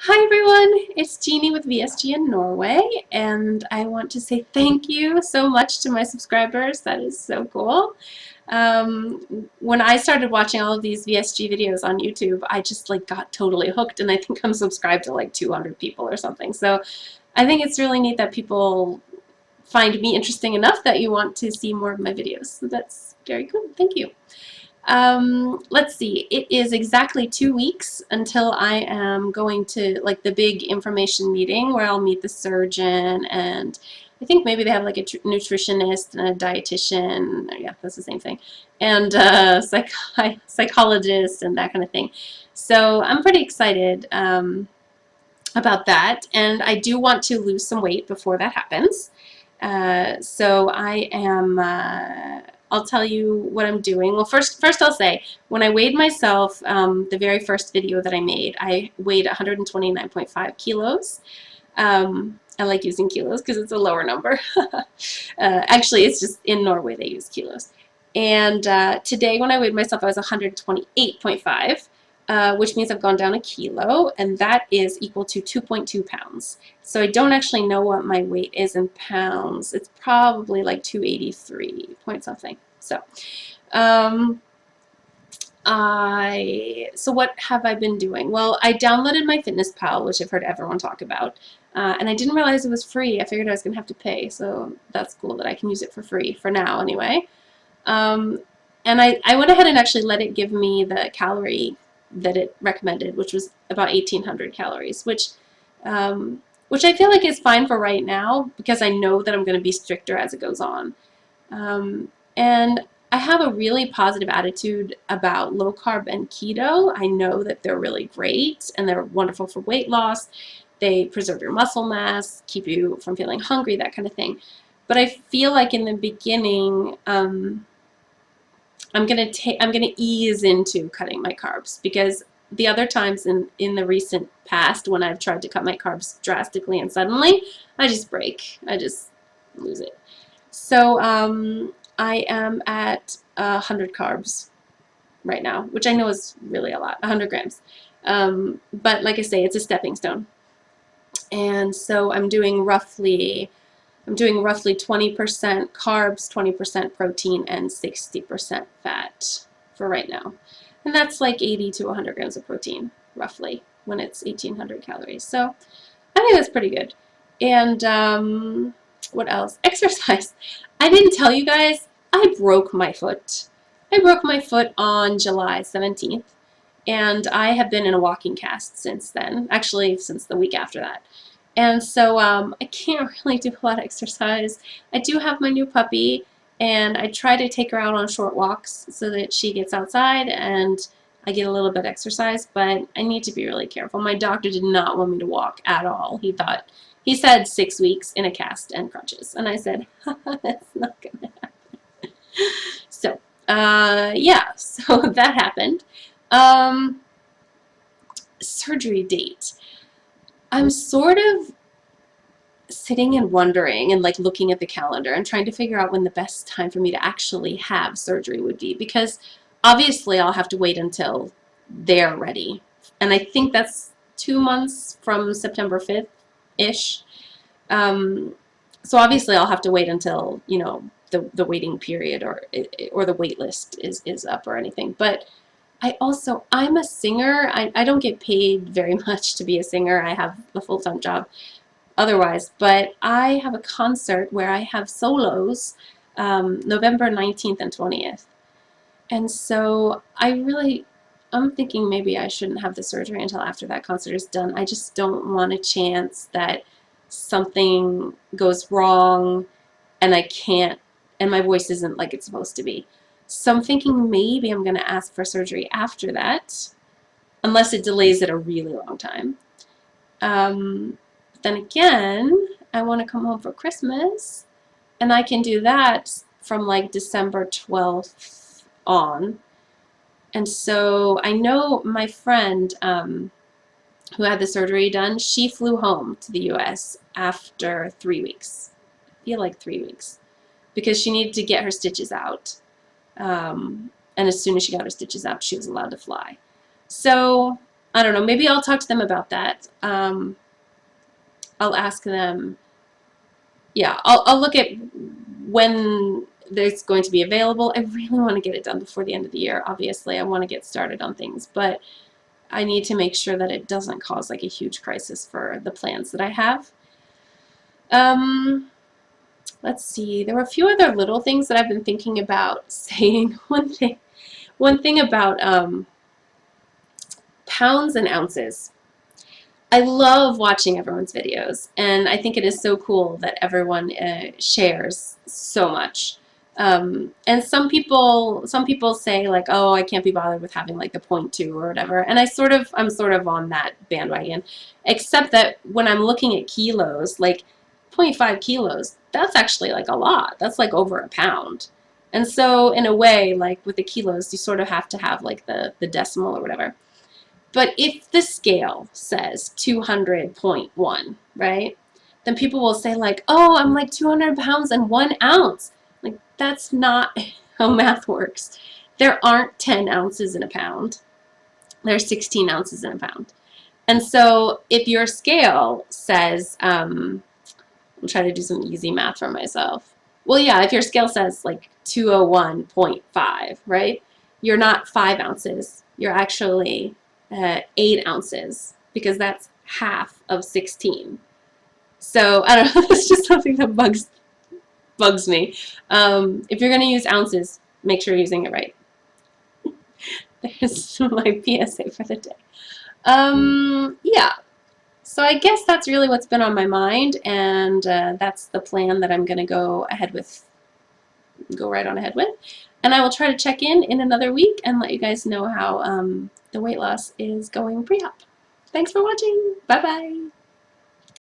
Hi everyone, it's Jeannie with VSG in Norway, and I want to say thank you so much to my subscribers. That is so cool. When I started watching all of these VSG videos on YouTube, I just got totally hooked, and I think I'm subscribed to like 200 people or something. So I think it's really neat that people find me interesting enough that you want to see more of my videos. So that's very cool. Thank you. Let's see, it is exactly 2 weeks until I am going to the big information meeting where I'll meet the surgeon, and I think maybe they have like a nutritionist and a dietitian, yeah, that's the same thing, and psychologist and that kind of thing. So I'm pretty excited about that, and I do want to lose some weight before that happens. So I am, I'll tell you what I'm doing. Well, first I'll say, when I weighed myself, the very first video that I made, I weighed 129.5 kilos. I like using kilos because it's a lower number. Actually, it's just in Norway they use kilos. And today when I weighed myself, I was 128.5. Which means I've gone down a kilo, and that is equal to 2.2 pounds. So I don't actually know what my weight is in pounds. It's probably like 283 point something. So, so what have I been doing? Well, I downloaded my Fitness Pal, which I've heard everyone talk about, and I didn't realize it was free. I figured I was going to have to pay, so that's cool that I can use it for free, for now anyway. And I went ahead and actually let it give me the calorie that it recommended, which was about 1,800 calories, which I feel like is fine for right now because I know that I'm going to be stricter as it goes on. And I have a really positive attitude about low carb and keto. I know that they're really great and they're wonderful for weight loss. They preserve your muscle mass, keep you from feeling hungry, that kind of thing. But I feel like in the beginning, I'm gonna ease into cutting my carbs, because the other times in the recent past when I've tried to cut my carbs drastically and suddenly, I just break. I just lose it. So I am at 100 carbs right now, which I know is really a lot, 100 grams. But like I say, it's a stepping stone. And so I'm doing roughly 20% carbs, 20% protein, and 60% fat for right now. And that's like 80 to 100 grams of protein, roughly, when it's 1,800 calories. So I think that's pretty good. And what else? Exercise. I didn't tell you guys, I broke my foot. I broke my foot on July 17th, and I have been in a walking cast since then, actually since the week after that. And so I can't really do a lot of exercise. I do have my new puppy, and I try to take her out on short walks so that she gets outside and I get a little bit of exercise, but I need to be really careful. My doctor did not want me to walk at all. He said 6 weeks in a cast and crutches, and I said, that's not gonna happen. So yeah, so that happened. Surgery date. I'm sort of sitting and wondering and looking at the calendar and trying to figure out when the best time for me to actually have surgery would be, because obviously I'll have to wait until they're ready, and I think that's 2 months from September 5th-ish. So obviously I'll have to wait until, you know, the waiting period or the wait list is up or anything. But I'm a singer. I don't get paid very much to be a singer. I have a full-time job otherwise, but I have a concert where I have solos November 19th and 20th. And so I'm thinking maybe I shouldn't have the surgery until after that concert is done. I just don't want a chance that something goes wrong and I can't, and my voice isn't like it's supposed to be. So I'm thinking maybe I'm going to ask for surgery after that, unless it delays it a really long time. Then again, I want to come home for Christmas, and I can do that from like December 12th on. And so I know my friend who had the surgery done, she flew home to the US after 3 weeks. I feel like 3 weeks, because she needed to get her stitches out. And as soon as she got her stitches out, she was allowed to fly. So I don't know, maybe I'll talk to them about that. I'll ask them, yeah, I'll look at when there's going to be available. I really want to get it done before the end of the year. Obviously, I want to get started on things, but I need to make sure that it doesn't cause like a huge crisis for the plans that I have. Let's see. There were a few other little things that I've been thinking about saying. One thing about pounds and ounces. I love watching everyone's videos, and I think it is so cool that everyone shares so much. And some people say like, oh, I can't be bothered with having like the 0.2 or whatever, and I'm sort of on that bandwagon, except that when I'm looking at kilos, like 0.5 kilos, that's actually like a lot. That's like over a pound. And so in a way, like with the kilos, you sort of have to have like the decimal or whatever. But if the scale says 200.1, right, then people will say like, oh, I'm like 200 pounds and 1 ounce. Like, that's not how math works. There aren't 10 ounces in a pound. There's 16 ounces in a pound. And so if your scale says, I'll try to do some easy math for myself. Well, yeah, if your scale says like 201.5, right, you're not 5 ounces. You're actually 8 ounces, because that's half of 16. So I don't know, that's just something that bugs me. If you're going to use ounces, make sure you're using it right. There's my PSA for the day. Yeah, so I guess that's really what's been on my mind, and that's the plan that I'm going to go right on ahead with. And I will try to check in another week and let you guys know how the weight loss is going pre-op. Thanks for watching. Bye-bye.